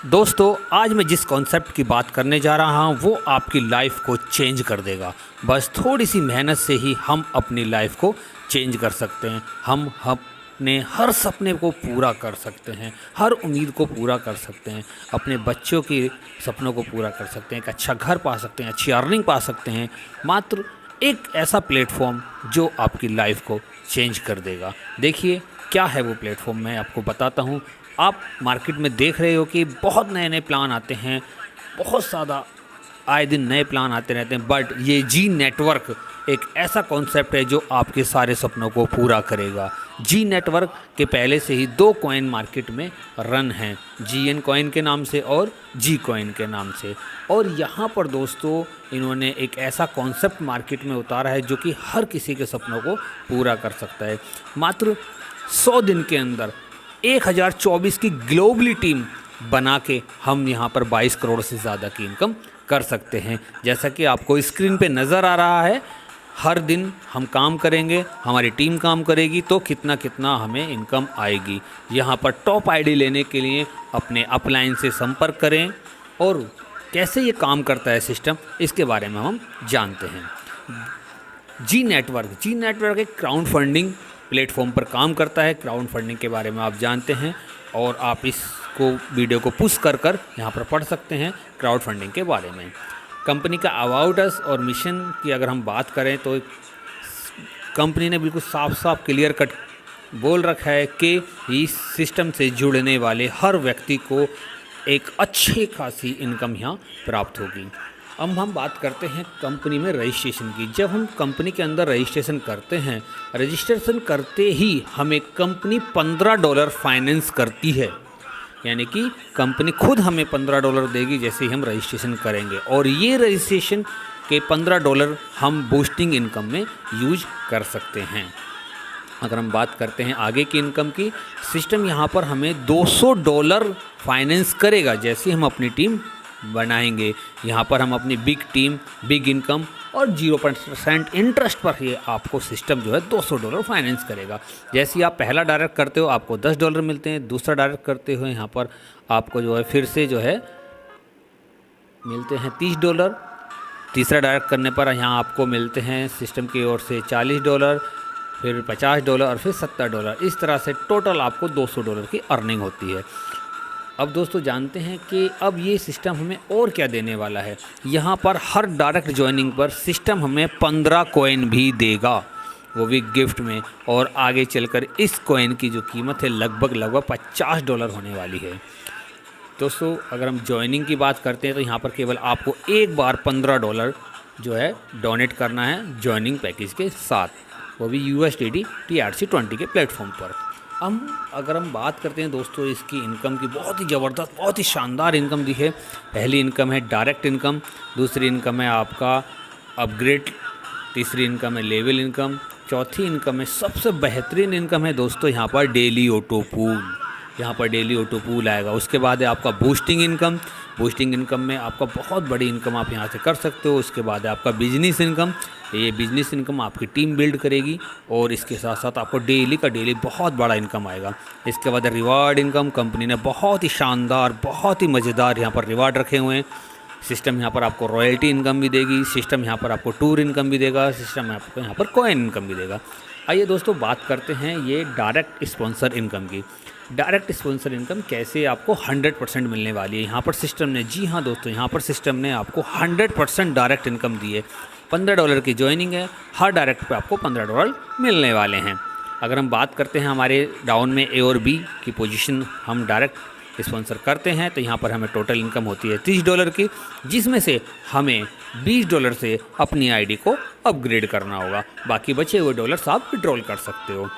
दोस्तों, आज मैं जिस कॉन्सेप्ट की बात करने जा रहा हूँ वो आपकी लाइफ को चेंज कर देगा। बस थोड़ी सी मेहनत से ही हम अपनी लाइफ को चेंज कर सकते हैं। हम अपने हर सपने को पूरा कर सकते हैं, हर उम्मीद को पूरा कर सकते हैं, अपने बच्चों के सपनों को पूरा कर सकते हैं, एक अच्छा घर पा सकते हैं, अच्छी अर्निंग पा सकते हैं। मात्र एक ऐसा प्लेटफॉर्म जो आपकी लाइफ को चेंज कर देगा। देखिए क्या है वो प्लेटफॉर्म, मैं आपको बताता हूँ। आप मार्केट में देख रहे हो कि बहुत नए नए प्लान आते हैं, बहुत ज़्यादा आए दिन नए प्लान आते रहते हैं, बट ये जी नेटवर्क एक ऐसा कॉन्सेप्ट है जो आपके सारे सपनों को पूरा करेगा। जी नेटवर्क के पहले से ही दो कॉइन मार्केट में रन हैं, GN कॉइन के नाम से और जी कॉइन के नाम से। और यहाँ पर दोस्तों इन्होंने एक ऐसा कॉन्सेप्ट मार्केट में उतारा है जो कि हर किसी के सपनों को पूरा कर सकता है। मात्र 100 दिन के अंदर 1024 की ग्लोबली टीम बना के हम यहाँ पर 22 करोड़ से ज़्यादा की इनकम कर सकते हैं। जैसा कि आपको स्क्रीन पे नज़र आ रहा है, हर दिन हम काम करेंगे, हमारी टीम काम करेगी तो कितना कितना हमें इनकम आएगी। यहाँ पर टॉप आईडी लेने के लिए अपने अपलाइन से संपर्क करें और कैसे ये काम करता है सिस्टम, इसके बारे में हम जानते हैं। जी नेटवर्क एक क्राउड फंडिंग प्लेटफॉर्म पर काम करता है। क्राउड फंडिंग के बारे में आप जानते हैं और आप इसको वीडियो को पुश कर यहाँ पर पढ़ सकते हैं क्राउड फंडिंग के बारे में। कंपनी का अबाउट अस और मिशन की अगर हम बात करें तो कंपनी ने बिल्कुल साफ साफ क्लियर कट बोल रखा है कि इस सिस्टम से जुड़ने वाले हर व्यक्ति को एक अच्छी खासी इनकम यहाँ प्राप्त होगी। अब हम बात करते हैं कंपनी में रजिस्ट्रेशन की। जब हम कंपनी के अंदर रजिस्ट्रेशन करते हैं, रजिस्ट्रेशन करते ही हमें कंपनी $15 फाइनेंस करती है, यानी कि कंपनी खुद हमें $15 देगी जैसे ही हम रजिस्ट्रेशन करेंगे। और ये रजिस्ट्रेशन के $15 हम बूस्टिंग इनकम में यूज कर सकते हैं। अगर हम बात करते हैं आगे की इनकम की, सिस्टम यहाँ पर हमें $200 फाइनेंस करेगा जैसे हम अपनी टीम बनाएंगे। यहाँ पर हम अपनी बिग टीम, बिग इनकम और 0% इंटरेस्ट पर ही आपको सिस्टम जो है $200 फाइनेंस करेगा। जैसे ही आप पहला डायरेक्ट करते हो आपको $10 मिलते हैं, दूसरा डायरेक्ट करते हो यहाँ पर आपको जो है फिर से जो है मिलते हैं $30, तीसरा डायरेक्ट करने पर यहाँ आपको मिलते हैं सिस्टम की ओर से $40, फिर $50 और फिर $70। इस तरह से टोटल आपको $200 की अर्निंग होती है। अब दोस्तों जानते हैं कि अब ये सिस्टम हमें और क्या देने वाला है। यहाँ पर हर डायरेक्ट ज्वाइनिंग पर सिस्टम हमें 15 कॉइन भी देगा, वो भी गिफ्ट में। और आगे चलकर इस कॉइन की जो कीमत है लगभग $50 होने वाली है। दोस्तों अगर हम ज्वाइनिंग की बात करते हैं तो यहाँ पर केवल आपको एक बार $15 जो है डोनेट करना है ज्वाइनिंग पैकेज के साथ, वो भी USDT TRC20 के प्लेटफॉर्म पर। अगर हम बात करते हैं दोस्तों इसकी इनकम की, बहुत ही ज़बरदस्त, बहुत ही शानदार इनकम दी है। पहली इनकम है डायरेक्ट इनकम, दूसरी इनकम है आपका अपग्रेड, तीसरी इनकम है लेवल इनकम, चौथी इनकम है सबसे बेहतरीन इनकम है दोस्तों यहाँ पर डेली ऑटो पूल। यहाँ पर डेली ऑटो पूल आएगा। उसके बाद है आपका बूस्टिंग इनकम। बूस्टिंग इनकम में आपका बहुत बड़ी इनकम आप यहाँ से कर सकते हो। उसके बाद है आपका बिजनेस इनकम। ये बिजनेस इनकम आपकी टीम बिल्ड करेगी और इसके साथ साथ आपको डेली का डेली बहुत बड़ा इनकम आएगा। इसके बाद रिवार्ड इनकम। कंपनी ने बहुत ही शानदार, बहुत ही मज़ेदार यहाँ पर रिवार्ड रखे हुए हैं। सिस्टम यहाँ पर आपको रॉयल्टी इनकम भी देगी, सिस्टम यहाँ पर आपको टूर इनकम भी देगा, सिस्टम आपको यहाँ पर कॉइन इनकम भी देगा। आइए दोस्तों बात करते हैं ये डायरेक्ट स्पॉन्सर इनकम की। डायरेक्ट स्पॉन्सर इनकम कैसे आपको 100% मिलने वाली है यहाँ पर सिस्टम ने। जी हाँ दोस्तों, यहाँ पर सिस्टम ने आपको 100% डायरेक्ट इनकम दी है। $15 की ज्वाइनिंग है, हर डायरेक्ट पे आपको $15 मिलने वाले हैं। अगर हम बात करते हैं हमारे डाउन में A और B की पोजीशन हम डायरेक्ट स्पॉन्सर करते हैं तो यहाँ पर हमें टोटल इनकम होती है $30 की, जिसमें से हमें $20 से अपनी आईडी को अपग्रेड करना होगा। बाकी बचे हुए डॉलर्स आप विड्रॉल कर सकते हो।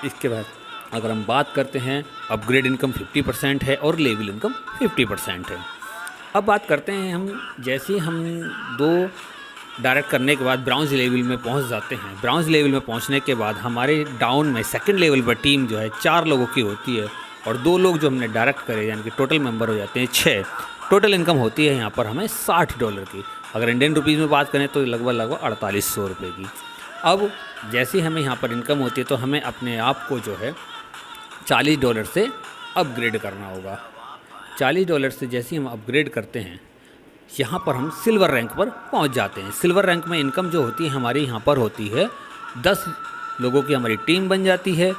इसके बाद अगर हम बात करते हैं अपग्रेड इनकम 50% है और लेवल इनकम 50% है। अब बात करते हैं हम, जैसे ही हम 2 डायरेक्ट करने के बाद ब्राउन्ज लेवल में पहुंच जाते हैं। ब्राउन्ज लेवल में पहुंचने के बाद हमारे डाउन में सेकंड लेवल पर टीम जो है 4 लोगों की होती है और 2 लोग जो हमने डायरेक्ट करे यानी कि टोटल मेंबर हो जाते हैं 6। टोटल इनकम होती है यहाँ पर हमें $60 की। अगर इंडियन रुपीज़ में बात करें तो लगभग 4800 रुपये की। अब जैसे हमें यहाँ पर इनकम होती है तो हमें अपने आप को जो है $40 से अपग्रेड करना होगा। $40 से जैसे ही हम अपग्रेड करते हैं, यहाँ पर हम सिल्वर रैंक पर पहुँच जाते हैं। सिल्वर रैंक में इनकम जो होती है हमारी यहाँ पर होती है 10 लोगों की हमारी टीम बन जाती है।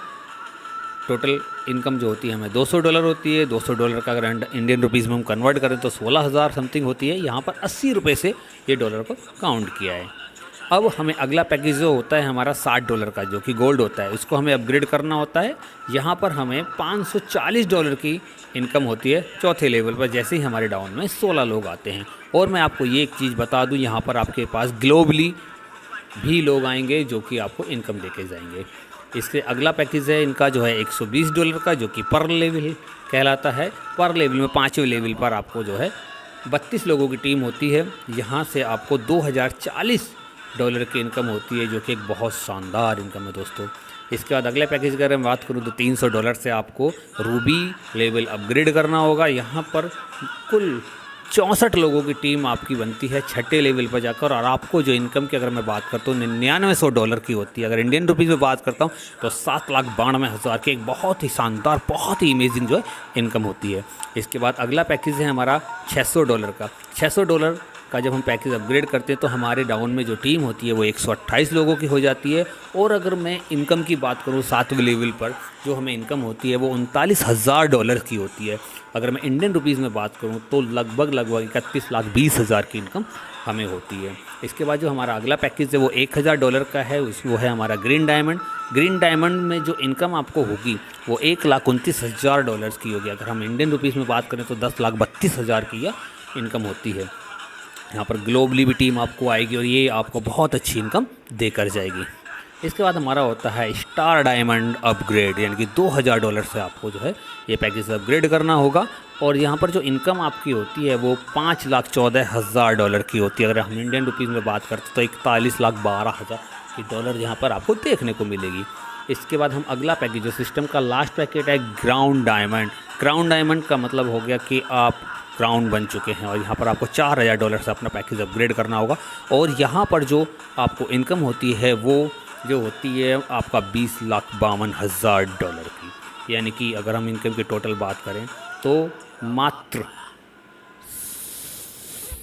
टोटल इनकम जो होती है हमें $200 होती है। $200 का अगर इंडियन रुपीज़ में हम कन्वर्ट करें तो 16,000 समथिंग होती है। यहाँ पर 80 रुपये से ये डॉलर को काउंट किया है। अब हमें अगला पैकेज जो होता है हमारा $60 का, जो कि गोल्ड होता है, उसको हमें अपग्रेड करना होता है। यहाँ पर हमें $540 की इनकम होती है चौथे लेवल पर, जैसे ही हमारे डाउन में 16 लोग आते हैं। और मैं आपको ये एक चीज़ बता दूँ, यहाँ पर आपके पास ग्लोबली भी लोग आएंगे जो कि आपको इनकम देके जाएंगे। इसके अगला पैकेज है इनका जो है $120 का, जो कि पर लेवल कहलाता है। पर लेवल में 5वें लेवल पर आपको जो है 32 लोगों की टीम होती है। यहाँ से आपको $2040 की इनकम होती है, जो कि एक बहुत शानदार इनकम है दोस्तों। इसके बाद अगले पैकेज की अगर मैं बात करूँ तो $300 से आपको रूबी लेवल अपग्रेड करना होगा। यहाँ पर कुल 64 लोगों की टीम आपकी बनती है छठे लेवल पर जाकर। और आपको जो इनकम की अगर मैं बात करता हूँ $9900 की होती है। अगर इंडियन रुपीज़ में बात करता हूँ तो 7,92,000 की एक बहुत ही शानदार, बहुत ही अमेजिंग जो है इनकम होती है। इसके बाद अगला पैकेज है हमारा $600 का। $600 का जब हम पैकेज अपग्रेड करते हैं तो हमारे डाउन में जो टीम होती है वो 128 लोगों की हो जाती है। और अगर मैं इनकम की बात करूँ 7वें लेवल पर जो हमें इनकम होती है वो $39,000 की होती है। अगर मैं इंडियन रुपीज़ में बात करूँ तो लगभग 31,20,000 की इनकम हमें होती है। इसके बाद जो हमारा अगला पैकेज है वो $1,000 का है, वो है हमारा ग्रीन डायमंड। ग्रीन डायमंड में जो इनकम आपको होगी वो $1,29,000 की होगी। अगर हम इंडियन रुपीज़ में बात करें तो 10,32,000 की यह इनकम होती है। यहाँ पर ग्लोबली भी टीम आपको आएगी और ये आपको बहुत अच्छी इनकम देकर जाएगी। इसके बाद हमारा होता है स्टार डायमंड अपग्रेड, यानी कि $2,000 से आपको जो है ये पैकेज अपग्रेड करना होगा। और यहाँ पर जो इनकम आपकी होती है वो $5,14,000 की होती है। अगर हम इंडियन रुपीज़ में बात करते तो 41,12,000 की डॉलर यहाँ पर आपको देखने को मिलेगी। इसके बाद हम अगला पैकेज जो सिस्टम का लास्ट पैकेज है ग्राउंड डायमंड। ग्राउंड डायमंड का मतलब हो गया कि आप ग्राउंड बन चुके हैं और यहाँ पर आपको $4,000 से अपना पैकेज अपग्रेड करना होगा। और यहाँ पर जो आपको इनकम होती है वो जो होती है आपका $20,52,000 की, यानी कि अगर हम इनकम की टोटल बात करें तो मात्र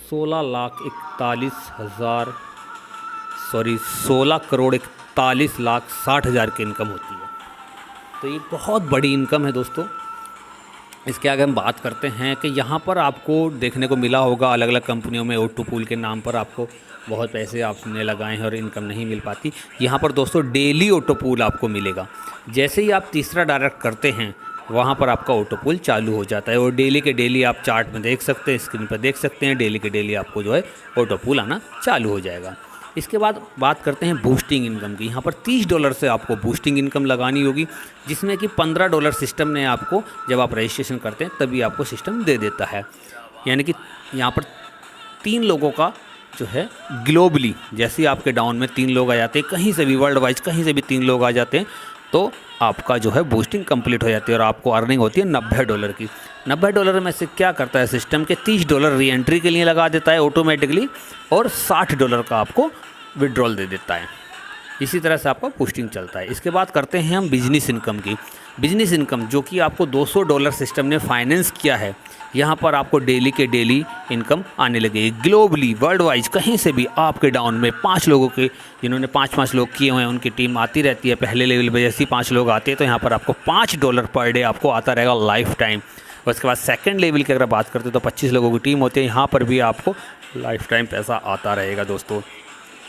16,41,60,000 की इनकम होती है। तो ये बहुत बड़ी इनकम है दोस्तों। इसके आगे हम बात करते हैं कि यहाँ पर आपको देखने को मिला होगा अलग अलग कंपनियों में ऑटो पूल के नाम पर आपको बहुत पैसे आपने लगाए हैं और इनकम नहीं मिल पाती। यहाँ पर दोस्तों डेली ऑटो पूल आपको मिलेगा। जैसे ही आप तीसरा डायरेक्ट करते हैं वहाँ पर आपका ऑटो पूल चालू हो जाता है और डेली के डेली आप चार्ट में देख सकते हैं, स्क्रीन पर देख सकते हैं, डेली के डेली आपको जो है ऑटो पूल आना चालू हो जाएगा। इसके बाद बात करते हैं बूस्टिंग इनकम की। यहाँ पर $30 से आपको बूस्टिंग इनकम लगानी होगी, जिसमें कि $15 सिस्टम ने आपको जब आप रजिस्ट्रेशन करते हैं तभी आपको सिस्टम दे देता है। यानी कि यहाँ पर 3 लोगों का जो है ग्लोबली, जैसे ही आपके डाउन में 3 लोग आ जाते हैं, कहीं से भी वर्ल्ड वाइज कहीं से भी 3 लोग आ जाते हैं तो आपका जो है बूस्टिंग कंप्लीट हो जाती है और आपको अर्निंग होती है $90 की। $90 में से क्या करता है सिस्टम के $30 री एंट्री के लिए लगा देता है ऑटोमेटिकली और $60 का आपको विड्रॉल दे देता है। इसी तरह से आपका बूस्टिंग चलता है। इसके बाद करते हैं हम बिजनेस इनकम की। बिजनेस इनकम जो कि आपको $200 सिस्टम ने फाइनेंस किया है, यहाँ पर आपको डेली के डेली इनकम आने लगेगी। ग्लोबली वर्ल्ड वाइज कहीं से भी आपके डाउन में 5 लोगों के, जिन्होंने 5-5 लोग किए हुए हैं, उनकी टीम आती रहती है। पहले लेवल पर जैसे ही 5 लोग आते हैं तो यहाँ पर आपको $5 पर डे आपको आता रहेगा लाइफ टाइम। उसके बाद सेकंड लेवल की अगर बात करते हैं तो 25 लोगों की टीम होती है, यहाँ पर भी आपको लाइफ टाइम पैसा आता रहेगा दोस्तों।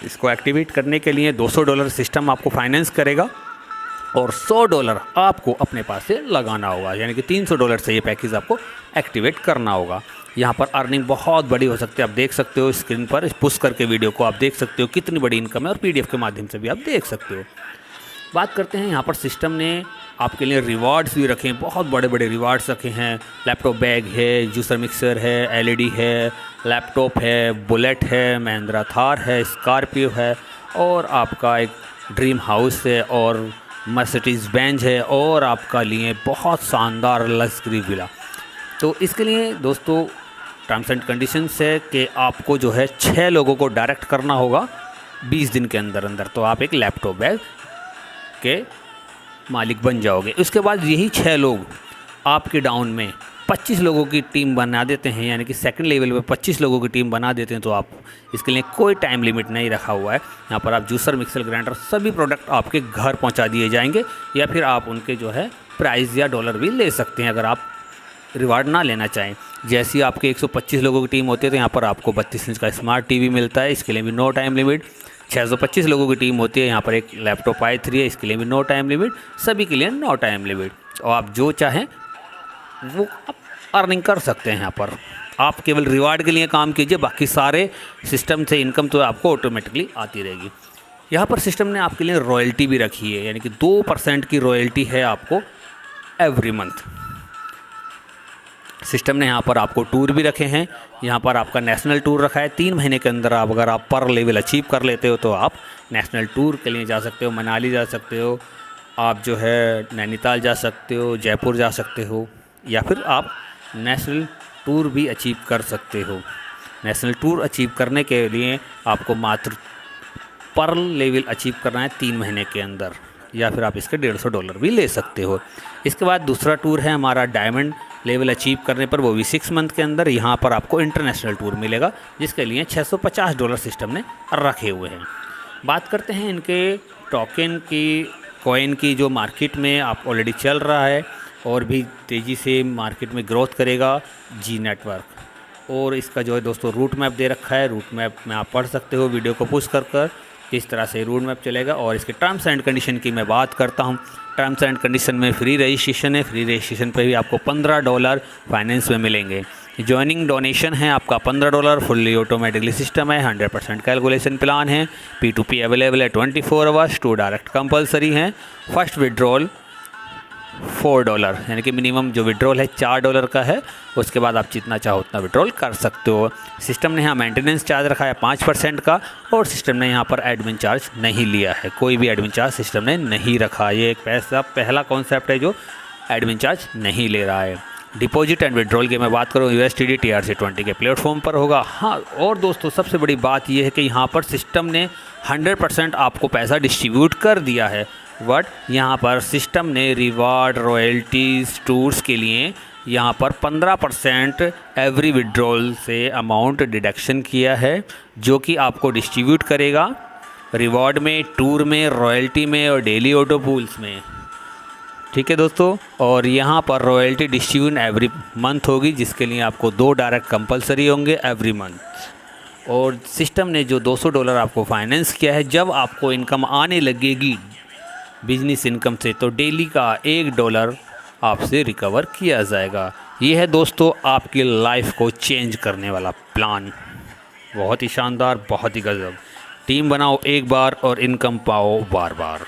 इसको एक्टिवेट करने के लिए $200 सिस्टम आपको फाइनेंस करेगा और $100 आपको अपने पास से लगाना होगा, यानी कि $300 से ये पैकेज आपको एक्टिवेट करना होगा। यहाँ पर अर्निंग बहुत बड़ी हो सकती है, आप देख सकते हो स्क्रीन पर पुश करके वीडियो को आप देख सकते हो कितनी बड़ी इनकम है और PDF के माध्यम से भी आप देख सकते हो। बात करते हैं यहाँ पर सिस्टम ने आपके लिए रिवार्ड्स भी रखे हैं, बहुत बड़े बड़े रिवार्ड्स रखे हैं। लैपटॉप बैग है, जूसर मिक्सर है, LED है, लैपटॉप है, बुलेट है, महिंद्रा थार है, स्कॉर्पियो है और आपका एक ड्रीम हाउस है और मर्सिडीज़ बेंज है और आपका लिए बहुत शानदार लग्जरी विला। तो इसके लिए दोस्तों टर्म्स एंड कंडीशंस है कि आपको जो है 6 लोगों को डायरेक्ट करना होगा 20 दिन के अंदर अंदर, तो आप एक लैपटॉप बैग के मालिक बन जाओगे। उसके बाद यही 6 लोग आपके डाउन में 25 लोगों की टीम बना देते हैं, यानी कि सेकंड लेवल पे 25 लोगों की टीम बना देते हैं, तो आप इसके लिए कोई टाइम लिमिट नहीं रखा हुआ है। यहाँ पर आप जूसर, मिक्सर ग्राइंडर सभी प्रोडक्ट आपके घर पहुँचा दिए जाएंगे, या फिर आप उनके जो है प्राइस या डॉलर भी ले सकते हैं अगर आप रिवार्ड ना लेना चाहें। जैसी आपके 125 लोगों की टीम होती है तो यहाँ पर आपको 32 इंच का स्मार्ट टीवी मिलता है, इसके लिए भी नो टाइम लिमिट। 625 लोगों की टीम होती है, यहाँ पर एक लैपटॉप i3 है, इसके लिए भी नो टाइम लिमिट। सभी के लिए नो टाइम लिमिट, और आप जो चाहें वो आप अर्निंग कर सकते हैं। यहाँ पर आप केवल रिवार्ड के लिए काम कीजिए, बाकी सारे सिस्टम से इनकम तो आपको ऑटोमेटिकली आती रहेगी। यहाँ पर सिस्टम ने आपके लिए रॉयल्टी भी रखी है, यानी कि 2% की रॉयल्टी है आपको एवरी मंथ। सिस्टम ने यहाँ पर आपको टूर भी रखे हैं, यहाँ पर आपका नेशनल टूर रखा है। 3 महीने के अंदर आप अगर आप पर लेवल अचीव कर लेते हो तो आप नेशनल टूर के लिए जा सकते हो, मनाली जा सकते हो, आप जो है नैनीताल जा सकते हो, जयपुर जा सकते हो, या फिर आप नेशनल टूर भी अचीव कर सकते हो। नेशनल टूर अचीव करने के लिए आपको मात्र पर लेवल अचीव करना है 3 महीने के अंदर, या फिर आप इसके $150 भी ले सकते हो। इसके बाद दूसरा टूर है हमारा डायमंड लेवल अचीव करने पर, वो भी 6 मंथ के अंदर। यहाँ पर आपको इंटरनेशनल टूर मिलेगा, जिसके लिए $650 सिस्टम ने रखे हुए हैं। बात करते हैं इनके टोकन की, कॉइन की, जो मार्केट में आप ऑलरेडी चल रहा है और भी तेज़ी से मार्केट में ग्रोथ करेगा, जी नेटवर्क। और इसका जो है दोस्तों रूट मैप दे रखा है, रूट मैप में आप पढ़ सकते हो वीडियो को पुश कर किस तरह से रूट मैप चलेगा। और इसके टर्म्स एंड कंडीशन की मैं बात करता हूँ। टर्म्स एंड कंडीशन में फ्री रजिस्ट्रेशन है, फ्री रजिस्ट्रेशन पे भी आपको $15 फाइनेंस में मिलेंगे। ज्वाइनिंग डोनेशन है आपका $15, फुल्ली ऑटोमेटिकली सिस्टम है, 100% कैलकुलेशन प्लान है, P2P अवेलेबल है 24 आवर्स, 2 डायरेक्ट कंपलसरी हैं। फर्स्ट विड्रॉल $4, यानी कि मिनिमम जो विड्रॉल है $4 का है, उसके बाद आप जितना चाहो उतना विड्रॉल कर सकते हो। सिस्टम ने यहाँ मेंटेनेंस चार्ज रखा है 5% का, और सिस्टम ने यहाँ पर एडमिन चार्ज नहीं लिया है, कोई भी एडमिन चार्ज सिस्टम ने नहीं रखा। ये एक पहला कॉन्सेप्ट है जो एडमिन चार्ज नहीं ले रहा है। डिपॉजिट एंड विड्रॉल की मैं बात करूँ, USDT TRC20 के प्लेटफॉर्म पर होगा। हाँ, और दोस्तों सबसे बड़ी बात यह है कि यहाँ पर सिस्टम ने 100% आपको पैसा डिस्ट्रीब्यूट कर दिया है, बट यहाँ पर सिस्टम ने रिवार्ड, रॉयल्टीज़, टूर्स के लिए यहाँ पर 15% एवरी विड्रॉल से अमाउंट डिडक्शन किया है, जो कि आपको डिस्ट्रीब्यूट करेगा रिवॉर्ड में, टूर में, रॉयल्टी में और डेली ऑटो पूल्स में। ठीक है दोस्तों, और यहाँ पर रॉयल्टी डिस्ट्रीब्यूट एवरी मंथ होगी, जिसके लिए आपको 2 डायरेक्ट कंपलसरी होंगे एवरी मंथ। और सिस्टम ने जो $200 आपको फाइनेंस किया है, जब आपको इनकम आने लगेगी बिजनेस इनकम से, तो डेली का $1 आपसे रिकवर किया जाएगा। ये है दोस्तों आपकी लाइफ को चेंज करने वाला प्लान। बहुत ही शानदार, बहुत ही गजब। टीम बनाओ एक बार और इनकम पाओ बार बार।